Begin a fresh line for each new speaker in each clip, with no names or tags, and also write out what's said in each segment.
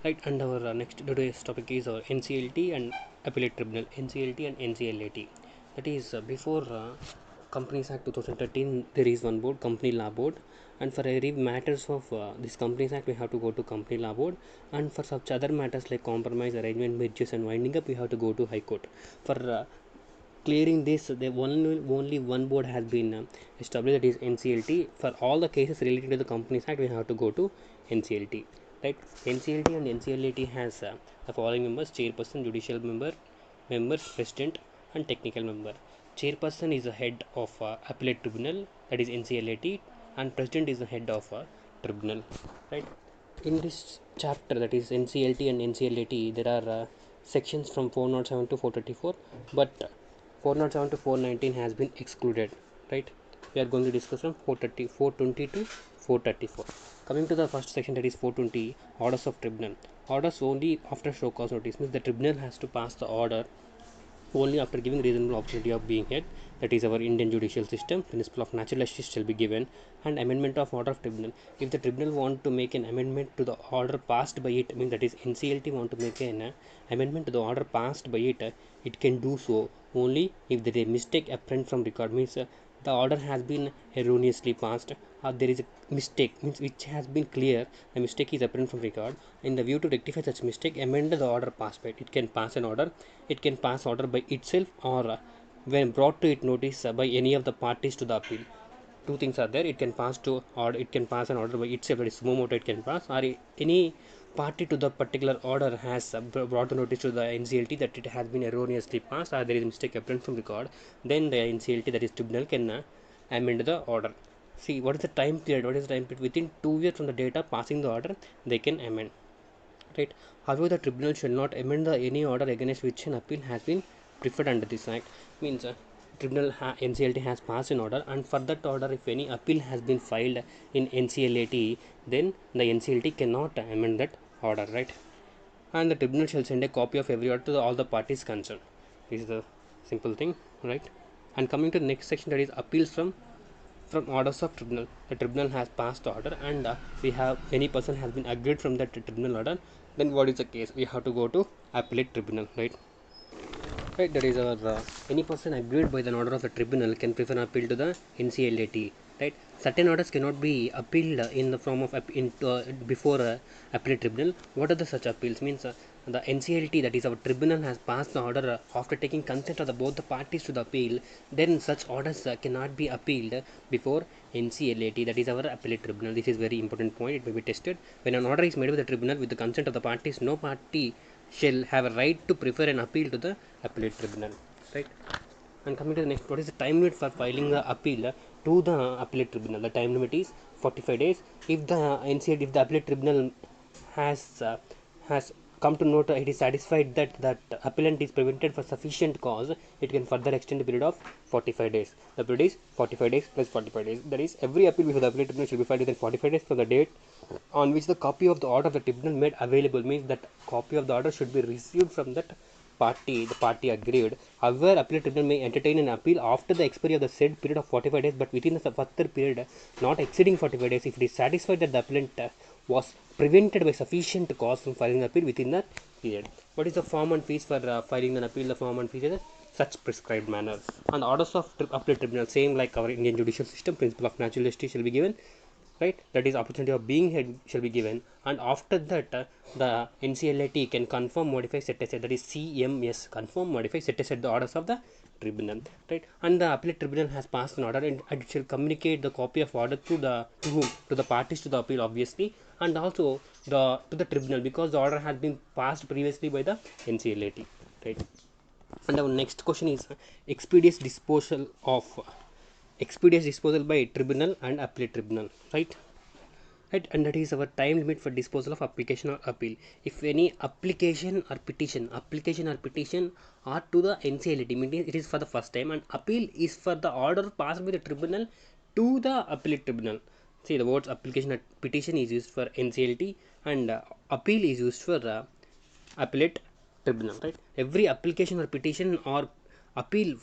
Right, and our next today's topic is our NCLT and Appellate Tribunal. NCLT and NCLAT. That is before Companies Act 2013, there is one board, Company Law Board, and for every matters of this Companies Act, we have to go to Company Law Board, and for such other matters like compromise, arrangement, mergers, and winding up, we have to go to High Court. For clearing this, only one board has been established, that is NCLT. For all the cases related to the Companies Act, we have to go to NCLT. Right? NCLT and NCLAT has the following members: chairperson, judicial member, members, president, and technical member. Chairperson is the head of appellate tribunal, that is NCLAT, and president is the head of tribunal. Right? In this chapter, that is NCLT and NCLAT, there are sections from 407 to 434, but 407 to 419 has been excluded. Right? We are going to discuss from 420 to 434. Coming to the first section, that is 420, orders of tribunal. Orders only after show cause notice, means the tribunal has to pass the order only after giving reasonable opportunity of being heard. That is our Indian judicial system. Principle of natural justice shall be given. And amendment of order of tribunal. If the tribunal want to make an amendment to the order passed by it, I mean that is NCLT want to make an amendment to the order passed by it, it can do so only if there is a mistake apparent from record, means the order has been erroneously passed, or there is a mistake, means which has been clear, the mistake is apparent from record. In the view to rectify such mistake, amend the order passed by it. It can pass an order, it can pass order by itself, or when brought to it notice by any of the parties to the appeal. Two things are there: it can pass to, or it can pass an order by itself, that is sumo moto it can pass, or any party to the particular order has brought the notice to the NCLT that it has been erroneously passed, or there is a mistake apparent from record, then the NCLT, that is tribunal, can amend the order. See, what is the time period? What is the time period? Within 2 years from the date of passing the order, they can amend. Right? However, the tribunal shall not amend any order against which an appeal has been preferred under this act. Means NCLT has passed an order, and for that order, if any appeal has been filed in NCLAT, then the NCLT cannot amend that order. Right? And the tribunal shall send a copy of every order to all the parties concerned. This is the simple thing. Right? And coming to the next section, that is appeals from orders of tribunal. The tribunal has passed the order, and we have any person has been agreed from that tribunal order, then what is the case? We have to go to appellate tribunal. Right, that is our any person agreed by the order of the tribunal can prefer an appeal to the NCLAT. Right, certain orders cannot be appealed in the form of before appellate tribunal. What are the such appeals? Means the NCLT, that is our tribunal, has passed the order after taking consent of both the parties to the appeal, then such orders cannot be appealed before NCLAT, that is our appellate tribunal. This is very important point, it may be tested. When an order is made by the tribunal with the consent of the parties, no party shall have a right to prefer an appeal to the appellate tribunal. Right? And coming to the next, what is the time limit for filing the appeal to the appellate tribunal? The time limit is 45 days. If the NCLT, if the appellate tribunal has has come to note, it is satisfied that appellant is prevented for sufficient cause, it can further extend the period of 45 days. The period is 45 days plus 45 days. That is, every appeal before the appellate tribunal should be filed within 45 days from the date on which the copy of the order of the tribunal made available, means that copy of the order should be received from that party, the party aggrieved. However, appellate tribunal may entertain an appeal after the expiry of the said period of 45 days, but within the further period not exceeding 45 days, if it is satisfied that the appellant was prevented by sufficient cause from filing the appeal within that period. What is the form and fees for filing an appeal? The form and fees is such prescribed manner. And orders of appellate tribunal, same like our Indian judicial system, principle of natural justice shall be given. Right, that is opportunity of being heard shall be given, and after that the NCLAT can confirm, modify, set aside, that is CMS, confirm, modify, set aside the orders of the tribunal. Right, and the appellate tribunal has passed an order, and it shall communicate the copy of order to whom? To the parties to the appeal, obviously, and also to the tribunal, because the order has been passed previously by the NCLAT. Right. And our next question is expeditious disposal by tribunal and appellate tribunal. Right, and that is our time limit for disposal of application or appeal. If any application or petition are to the NCLAT, meaning it is for the first time, and appeal is for the order passed by the tribunal to the appellate tribunal. See, the words application or petition is used for NCLT, and appeal is used for appellate tribunal. Right, every application or petition or appeal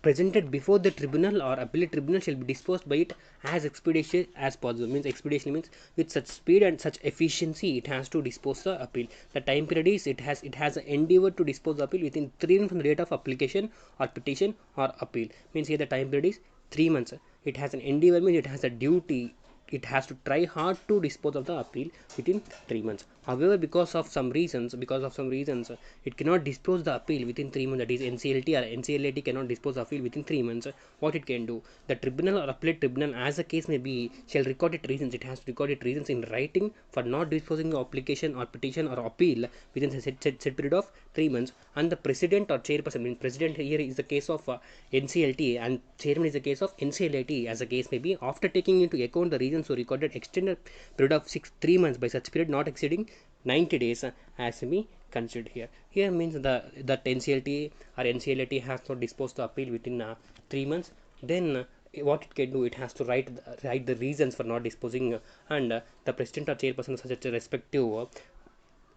presented before the tribunal or appellate tribunal shall be disposed by it as expeditious as possible. Means expeditiously means with such speed and such efficiency it has to dispose the appeal. The time period is it has endeavored to dispose the appeal within 3 months from the date of application or petition or appeal. Means here the time period is 3 months. It has an endeavor means it has a duty, it has to try hard to dispose of the appeal within 3 months. However, because of some reasons, it cannot dispose the appeal within 3 months. That is NCLT or NCLAT cannot dispose the appeal within 3 months. What it can do, the tribunal or appellate tribunal, as the case may be, shall record its reasons. It has to record its reasons in writing for not disposing the application or petition or appeal within a set period of 3 months. And the president or chairperson, means president here is the case of NCLT and chairman is the case of NCLAT, as the case may be, after taking into account the reasons so recorded extended period of 3 months by such period not exceeding 90 days as be considered here. Here means that NCLT or NCLAT has not disposed the appeal within 3 months. Then what it can do, it has to write the reasons for not disposing, and the president or chairperson of such a respective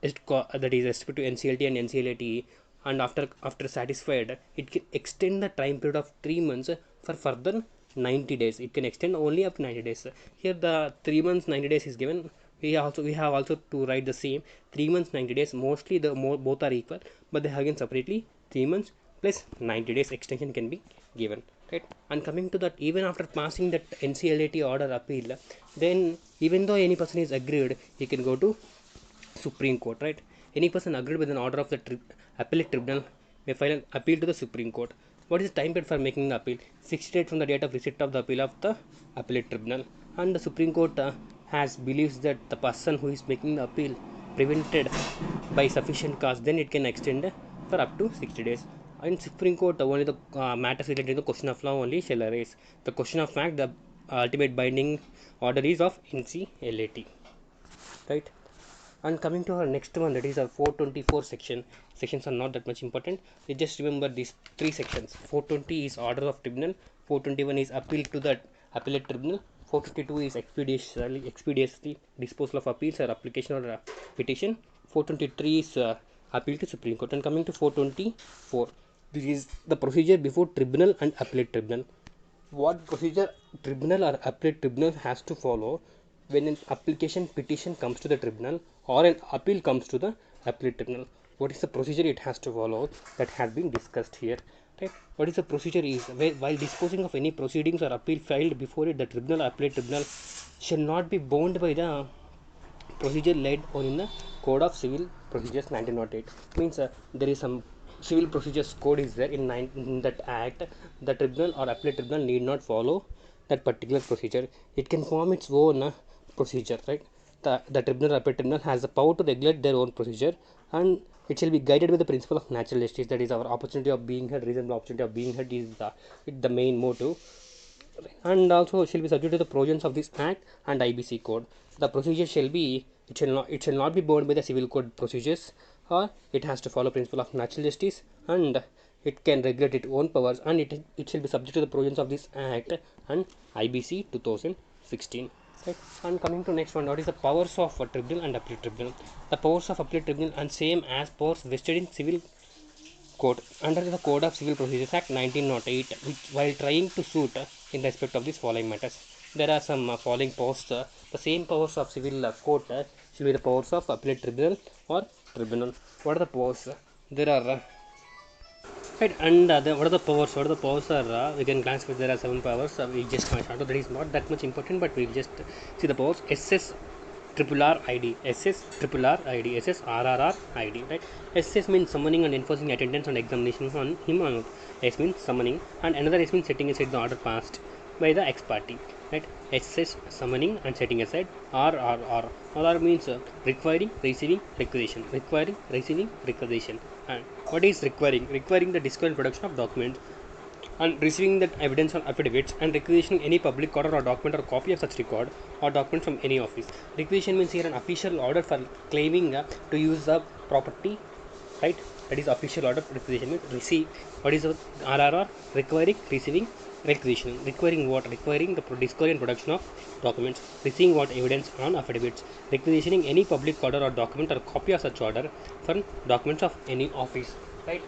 that is respect to NCLT and NCLAT, and after satisfied, it can extend the time period of 3 months for further 90 days. It can extend only up to 90 days. Here the 3 months 90 days is given. We have also to write the same 3 months 90 days. Mostly both are equal, but they have again separately 3 months plus 90 days extension can be given, right? And coming to that, even after passing that NCLAT order appeal, then even though any person is aggrieved, he can go to Supreme Court, right? Any person aggrieved with an order of the appellate tribunal may file an appeal to the Supreme Court. What is the time period for making the appeal? 60 days from the date of receipt of the appeal of the appellate tribunal. And the Supreme Court has believes that the person who is making the appeal prevented by sufficient cause, then it can extend for up to 60 days. In Supreme Court, only the matters related to the question of law only shall arise. The question of fact, the ultimate binding order is of NCLAT, right? And coming to our next one, that is our 424 section. Sections are not that much important. You just remember these 3 sections. 420 is order of tribunal, 421 is appeal to the appellate tribunal, 452 is expeditiously disposal of appeals or application or petition, 423 is appeal to Supreme Court. And coming to 424, this is the procedure before tribunal and appellate tribunal. What procedure tribunal or appellate tribunal has to follow when an application petition comes to the tribunal or an appeal comes to the appellate tribunal? What is the procedure it has to follow, that has been discussed here, right? What is the procedure is, while disposing of any proceedings or appeal filed before it, the tribunal or appellate tribunal shall not be bound by the procedure laid on in the Code of Civil Procedures 1908. Means there is some civil procedures code is there in that act. The tribunal or appellate tribunal need not follow that particular procedure. It can form its own procedure, right? The tribunal or appellate tribunal has the power to regulate their own procedure, and it shall be guided with the principle of natural justice. That is, our opportunity of being heard, reasonable opportunity of being heard is the main motive, and also shall be subject to the provisions of this act and IBC code. The procedure shall be, it shall not be bound by the civil code procedures, or it has to follow principle of natural justice, and it can regulate its own powers, and it shall be subject to the provisions of this act and IBC 2016. Right. And coming to next one, what is the powers of a tribunal and appellate tribunal? The powers of appellate tribunal and same as powers vested in civil court under the Code of Civil Procedures Act 1908, which while trying to suit in respect of these following matters. There are some following powers. The same powers of civil court should be the powers of appellate tribunal or tribunal. What are the powers? There are right, and what are the powers? What are the powers are? We can glance with, there are 7 powers. We just point out that is not that much important, but we'll just see the powers. SS triple R ID, SS triple R ID, SS RRR ID, right? SS means summoning and enforcing attendance and examination on him or not. S means summoning, and another S means setting aside the order passed by the ex party, right? SS summoning and setting aside. RR means requiring, receiving, requisition. Requiring, receiving, requisition. And what is requiring? Requiring the discovery and production of documents, and receiving that evidence on affidavits, and requisitioning any public order or document or copy of such record or document from any office. Requisition means here an official order for claiming to use the property, right? That is official order. Requisition means receive. What is RRR? Requiring, receiving, requisition. Requiring what? Requiring the discovery and production of documents. Receiving what? Evidence on affidavits. Requisitioning any public order or document or copy of such order from documents of any office, right?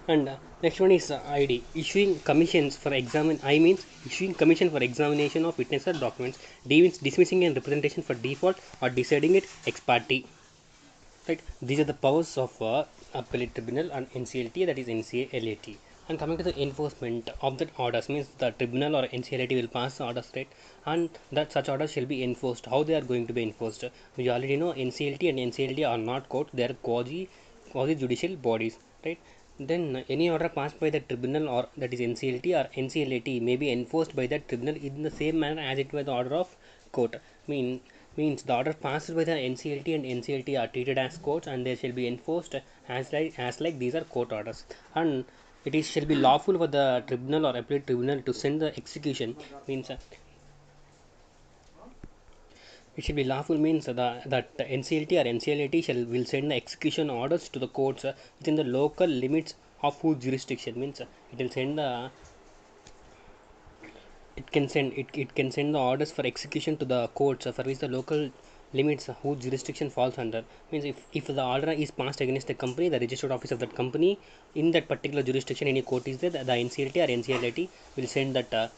And next one is ID, issuing commissions for examine. I means issuing commission for examination of witness or documents. D means dismissing a representation for default or deciding it ex parte. Right, these are the powers of appellate tribunal and NCLT, that is NCLAT. And coming to the enforcement of that orders, means the tribunal or NCLAT will pass the orders, right, and that such orders shall be enforced. How they are going to be enforced? We already know NCLT and NCLT are not court; they are quasi judicial bodies, right. Then any order passed by the tribunal, or that is NCLT or NCLAT, may be enforced by that tribunal in the same manner as it was the order of court. Means the order passed by the NCLT and NCLT are treated as courts, and they shall be enforced as like these are court orders. And it is shall be lawful for the tribunal or appellate tribunal to send the execution. Means it should be lawful means that the NCLT or NCLAT will send the execution orders to the courts within the local limits of whose jurisdiction. Means it will send the it can send the orders for execution to the courts for which the local limits whose jurisdiction falls under. Means if the order is passed against the company, the registered office of that company in that particular jurisdiction, any court is there, the NCLT or NCLAT will send that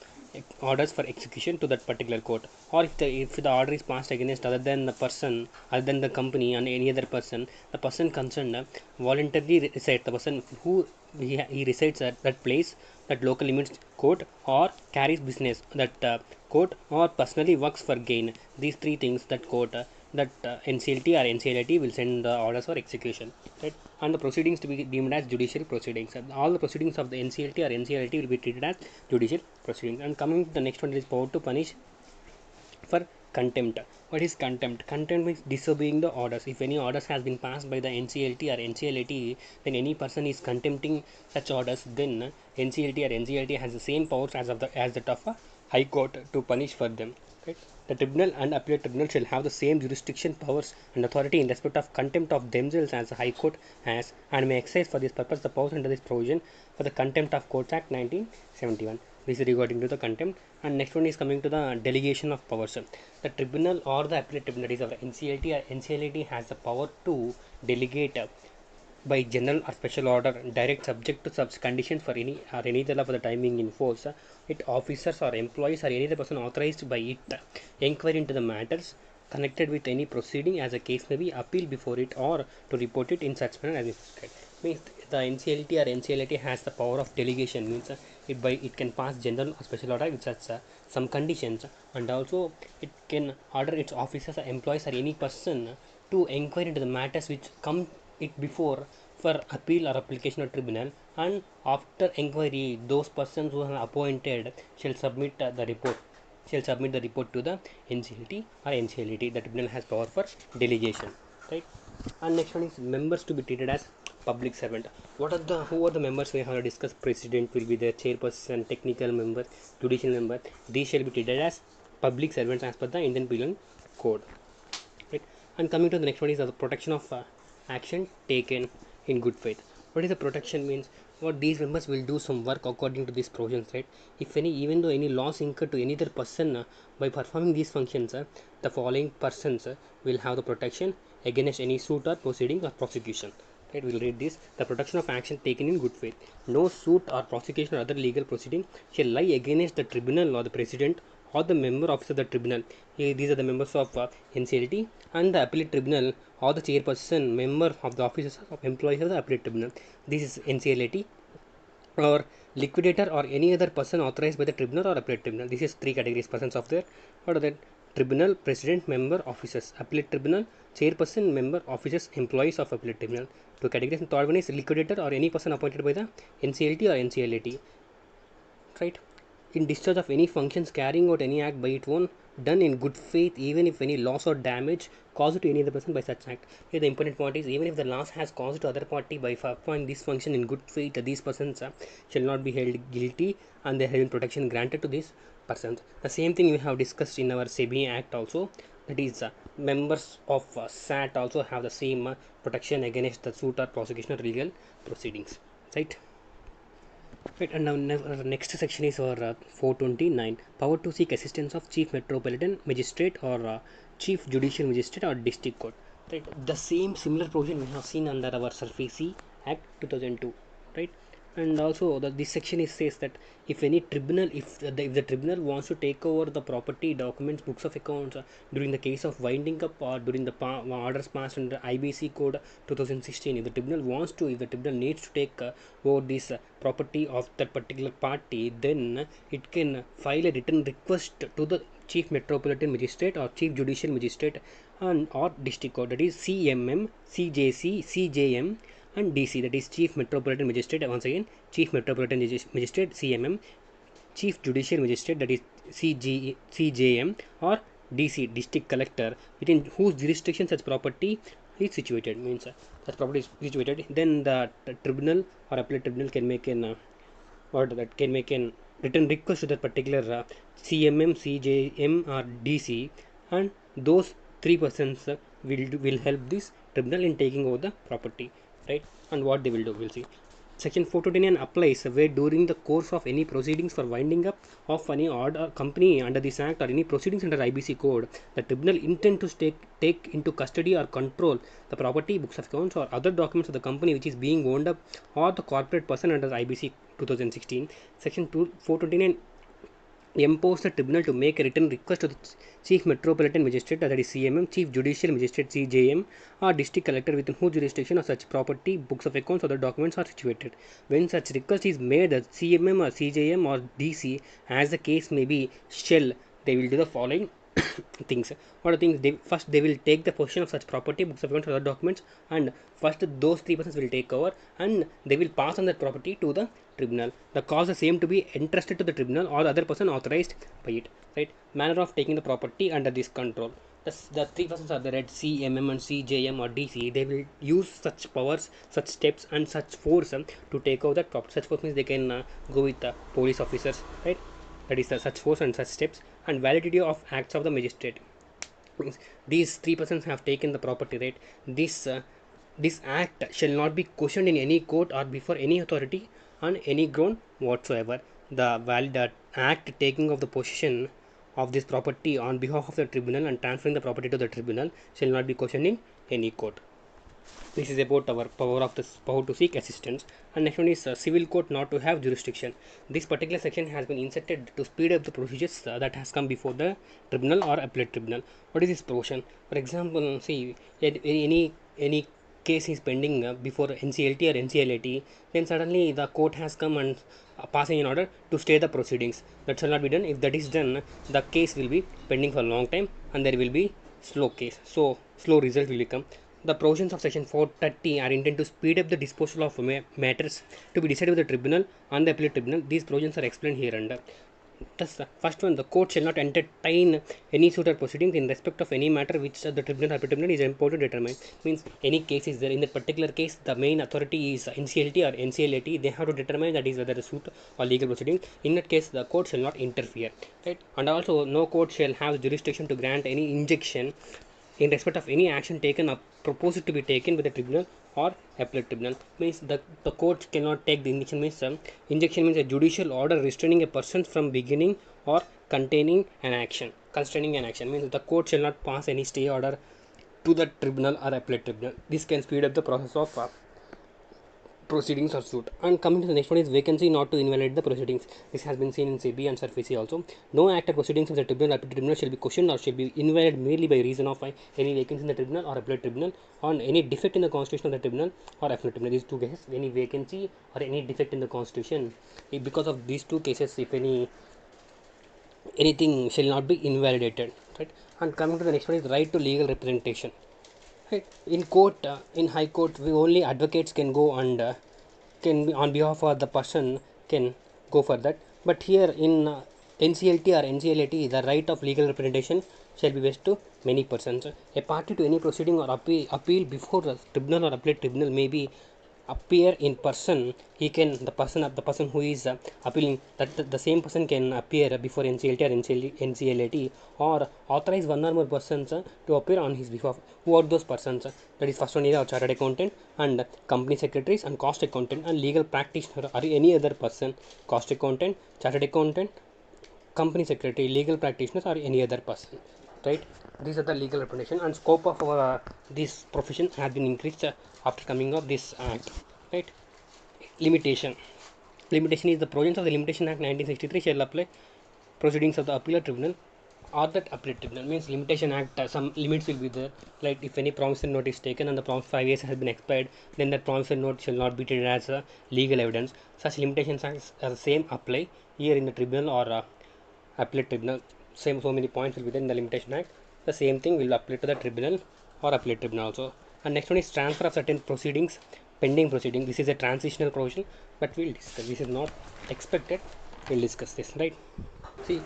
orders for execution to that particular court. Or if the order is passed against other than the company and any other person, the person concerned voluntarily resides, the person who he resides at that place, that local limits court, or carries business that court, or personally works for gain. These three things that court NCLT or NCLAT will send the orders for execution, right. And the proceedings to be deemed as judicial proceedings. All the proceedings of the NCLT or NCLAT will be treated as judicial proceedings. And coming to the next one is power to punish for contempt. What is contempt? Contempt means disobeying the orders. If any orders has been passed by the NCLT or NCLAT, then any person is contempting such orders, then NCLT or NCLAT has the same powers as that of a high court to punish for them. Right? The tribunal and appellate tribunal shall have the same jurisdiction, powers, and authority in respect of contempt of themselves as the High Court has, and may exercise for this purpose the powers under this provision for the Contempt of Courts Act 1971. This is regarding to the contempt. And next one is coming to the delegation of powers. The tribunal or the appellate tribunal is of the NCLT or NCLAT has the power to delegate by general or special order, direct subject to such conditions for any other of the timing in force, it officers or employees or any other person authorized by it inquire into the matters connected with any proceeding as a case may be, appeal before it, or to report it in such manner as prescribed. Means the NCLT or NCLAT has the power of delegation. Means it can pass general or special order with such some conditions, and also it can order its officers or employees or any person to inquire into the matters which come it before for appeal or application of tribunal, and after inquiry those persons who are appointed shall submit the report to the NCLT or NCLAT. The tribunal has power for delegation, right. And next one is members to be treated as public servant. Who are the members? We have discussed. President will be the chairperson, technical member, judicial member. These shall be treated as public servants as per the Indian Penal Code, right. And coming to the next one is the protection of action taken in good faith. What is the protection means? What these members will do some work according to these provisions, right. If any, even though any loss incurred to any other person by performing these functions, the following persons will have the protection against any suit or proceeding or prosecution, right. We'll read this. The protection of action taken in good faith. No suit or prosecution or other legal proceeding shall lie against the tribunal or the president or the member officer of the tribunal. These are the members of NCLT, and the appellate tribunal or the chairperson, member of the officers of employees of the appellate tribunal. This is NCLAT. Or liquidator or any other person authorized by the tribunal or appellate tribunal. This is three categories persons of there. What are that? Tribunal, president, member, officers. Appellate tribunal, chairperson, member, officers, employees of appellate tribunal. Two categories. And third one is liquidator or any person appointed by the NCLT or NCLAT, right. In discharge of any functions carrying out any act by its own, done in good faith, even if any loss or damage caused to any other person by such act. Here the important point is, even if the loss has caused to other party by performing this function in good faith, these persons shall not be held guilty, and there has been protection granted to these persons. The same thing we have discussed in our SEBI Act also. That is, members of SAT also have the same protection against the suit or prosecution or legal proceedings, right. Right, and now next section is our 429, power to seek assistance of chief metropolitan magistrate or chief judicial magistrate or district court. Right, the same similar provision we have seen under our SARFAESI Act 2002. Right, And also this section is says that if any tribunal, if the tribunal wants to take over the property, documents, books of accounts during the case of winding up or during the orders passed under IBC code 2016, if the tribunal wants to, if the tribunal needs to take over this property of that particular party, then it can file a written request to the chief metropolitan magistrate or chief judicial magistrate and or district court, that is CMM, CJC, CJM and DC, that is chief metropolitan magistrate. Once again, chief metropolitan magistrate CMM, chief judicial magistrate, that is CJM, or DC, district collector, within whose jurisdiction such property is situated. Means such property is situated, then the tribunal or appellate tribunal can make an written request to that particular CMM, CJM or DC, and those three persons will help this tribunal in taking over the property, right? And what they will do, we'll see. Section 429 applies where during the course of any proceedings for winding up of any order company under this act or any proceedings under IBC code, the tribunal intend to take into custody or control the property, books of accounts or other documents of the company which is being owned up or the corporate person under IBC 2016. Section 429 impose the tribunal to make a written request to the chief metropolitan magistrate, that is CMM, chief judicial magistrate CJM, or district collector within whose jurisdiction of such property, books of accounts, or the documents are situated. When such request is made, the CMM or CJM or DC, as the case may be, shall they will do the following things. What are the things? First, they will take the possession of such property, books of accounts, or other documents, and first those three persons will take over, and they will pass on that property to the tribunal. The cause the same to be entrusted to the tribunal or the other person authorized by it. Right? Manner of taking the property under this control. The three persons are the red CMM and CJM or DC. They will use such powers, such steps, and such force to take over that property. Such force means they can go with police officers, right? That is such force and such steps, and validity of acts of the magistrate. Means these three persons have taken the property, right? This act shall not be questioned in any court or before any authority on any ground whatsoever. The act taking of the possession of this property on behalf of the tribunal and transferring the property to the tribunal shall not be questioned in any court. This is about our power to seek assistance. And next one is civil court not to have jurisdiction. This particular section has been inserted to speed up the procedures that has come before the tribunal or appellate tribunal. What is this provision? For example, see, any case is pending before NCLT or NCLAT, then suddenly the court has come and passing an order to stay the proceedings. That shall not be done. If that is done, the case will be pending for a long time and there will be slow case. So slow result will become. The provisions of section 430 are intended to speed up the disposal of matters to be decided by the tribunal and the appellate tribunal. These provisions are explained here under. Thus, the first one, the court shall not entertain any suit or proceedings in respect of any matter which the tribunal or appellate tribunal is empowered to determine. Means any case is there. In that particular case, the main authority is NCLT or NCLAT. They have to determine that is whether a suit or legal proceedings. In that case, the court shall not interfere. Right? And also, no court shall have jurisdiction to grant any injunction in respect of any action taken or proposed to be taken by the tribunal or appellate tribunal. Means the court cannot take the injunction. Means injunction means a judicial order restraining a person from beginning or containing an action. Constraining an action means the court shall not pass any stay order to the tribunal or appellate tribunal. This can speed up the process of proceedings or suit. And coming to the next one is vacancy not to invalidate the proceedings. This has been seen in SEBI and SERFICI also. No act or proceedings of the tribunal or appellate tribunal shall be questioned or shall be invalid merely by reason of any vacancy in the tribunal or appellate tribunal, or any defect in the constitution of the tribunal or appellate tribunal. These two cases, any vacancy or any defect in the constitution, because of these two cases, if anything shall not be invalidated, right? And coming to the next one is right to legal representation. Right. In court, in high court, we only advocates can go and can be on behalf of the person can go for that. But here in NCLT or NCLAT, the right of legal representation shall be vested to many persons. A party to any proceeding or appeal before the tribunal or appellate tribunal may be appear in person. He can the person who is appealing, that the same person can appear before NCLT or NCLAT, or authorize one or more persons to appear on his behalf. Who are those persons? That is, first one is our chartered accountant and company secretaries and cost accountant and legal practitioner or any other person. Cost accountant, chartered accountant, company secretary, legal practitioners, or any other person, right? These are the legal representation, and scope of this profession has been increased after coming of this act, right? Limitation. Limitation is the provisions of the Limitation Act 1963 shall apply proceedings of the appellate tribunal or that appellate tribunal. Means Limitation Act, some limits will be there, like if any promissory note is taken and the promised 5 years has been expired, then that promissory note shall not be treated as a legal evidence. Such limitations are the same apply here in the tribunal or appellate tribunal. Same, so many points will be there in the Limitation Act. The same thing will apply to the tribunal or appellate tribunal also. And next one is transfer of certain proceedings, pending proceeding. This is a transitional provision, but we'll discuss. This is not expected. We'll discuss this, right? See,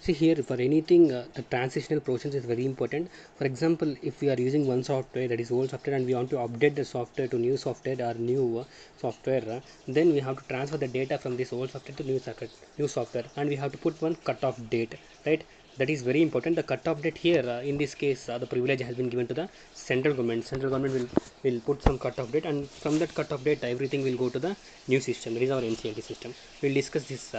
See here, for anything, the transitional process is very important. For example, if we are using one software, that is old software, and we want to update the software to new software or new software, then we have to transfer the data from this old software to new software, and we have to put one cutoff date, right? That is very important. The cutoff date here, in this case, the privilege has been given to the central government. Central government will put some cutoff date, and from that cutoff date, everything will go to the new system. That is our NCLT system. We'll discuss this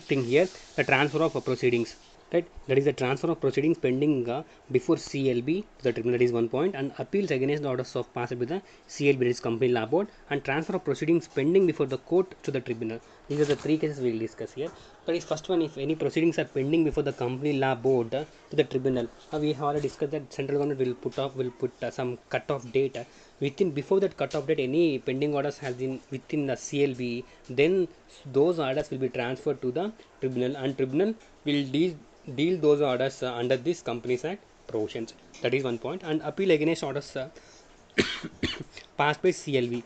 thing here, the transfer of proceedings, right? That is the transfer of proceedings pending before CLB to the tribunal, that is one point, and appeals against the orders of passed by the CLB, that is company law board, and transfer of proceedings pending before the court to the tribunal. These are the three cases we will discuss here. That is first one, if any proceedings are pending before the company law board to the tribunal, we have already discussed that central government will put some cutoff date within, before that cutoff date any pending orders has been within the CLB, then those orders will be transferred to the tribunal, and tribunal will deal those orders under this Companies Act provisions. That is one point. And appeal against orders passed by CLB.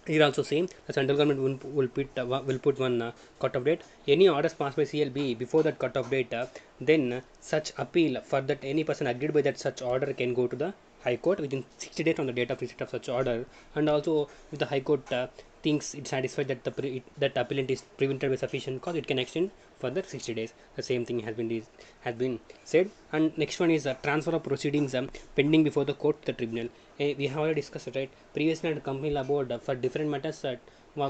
Here also same, the central government will put one cutoff date. Any orders passed by CLB before that cutoff date, then such appeal for that any person agreed by that such order can go to the High Court within 60 days from the date of receipt of such order. And also, if the High Court thinks it satisfied that that appellant is prevented by sufficient cause, it can extend further 60 days. The same thing has been said. And next one is transfer of proceedings pending before the court to the tribunal. We have already discussed it, right? Previously, at company law board, for different matters,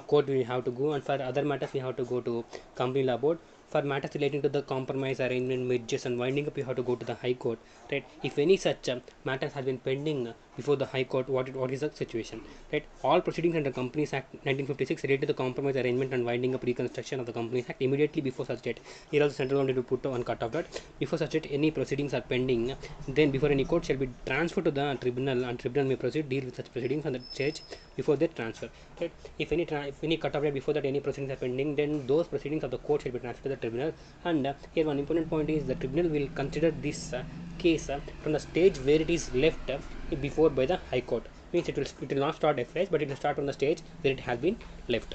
court we have to go, and for other matters we have to go to company law board. For matters relating to the compromise, arrangement, mergers, and winding up, you have to go to the High Court, right? If any such matters have been pending before the High Court, what is the situation, right? All proceedings under Companies Act 1956 related to the compromise, arrangement, and winding up reconstruction of the Companies Act immediately before such date. Here also central government will put one cut of that. Before such date, any proceedings are pending, then before any court shall be transferred to the tribunal, and tribunal may proceed deal with such proceedings on the stage before they transfer, right? If any cut of date before that any proceedings are pending, then those proceedings of the court shall be transferred to the tribunal. And here one important point is the tribunal will consider this case from the stage where it is left before by the High Court. Means it will not start afresh, but it will start from the stage where it has been left.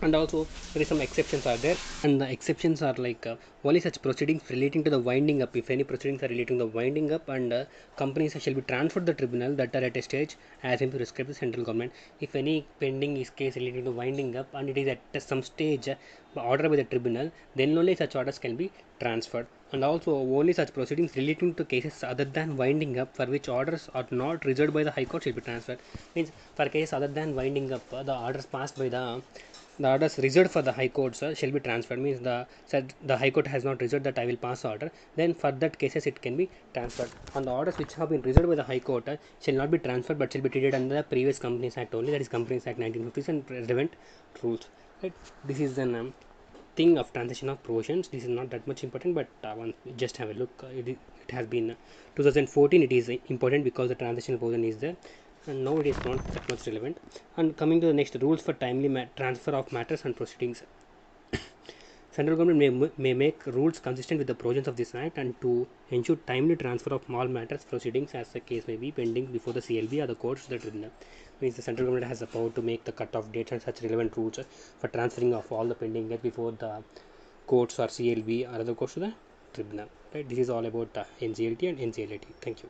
And also there is some exceptions are there, and the exceptions are like only such proceedings relating to the winding up. If any proceedings are relating to the winding up, and companies shall be transferred to the tribunal that are at a stage as in prescribed the central government. If any pending is case relating to winding up and it is at some stage ordered by the tribunal, then only such orders can be transferred. And also only such proceedings relating to cases other than winding up for which orders are not reserved by the High Court shall be transferred. Means for cases other than winding up, the orders passed by the orders reserved for the High Courts shall be transferred. Means the High Court has not reserved that I will pass order, then for that cases it can be transferred. And the orders which have been reserved by the High Court shall not be transferred, but shall be treated under the previous Companies Act only, that is Companies Act 1950 and relevant rules, right? This is an thing of transition of provisions. This is not that much important, but one just have a look. It has been 2014. It is important because the transitional provision is there, and now it is not that much relevant. And coming to the next, rules for timely transfer of matters and proceedings. Central government may make rules consistent with the provisions of this act, and to ensure timely transfer of all matters proceedings as the case may be pending before the CLB or the courts to the tribunal. Means the central government has the power to make the cut-off dates and such relevant rules for transferring of all the pending date before the courts or CLB or other courts to the tribunal. Right? This is all about NCLT and NCLAT. Thank you.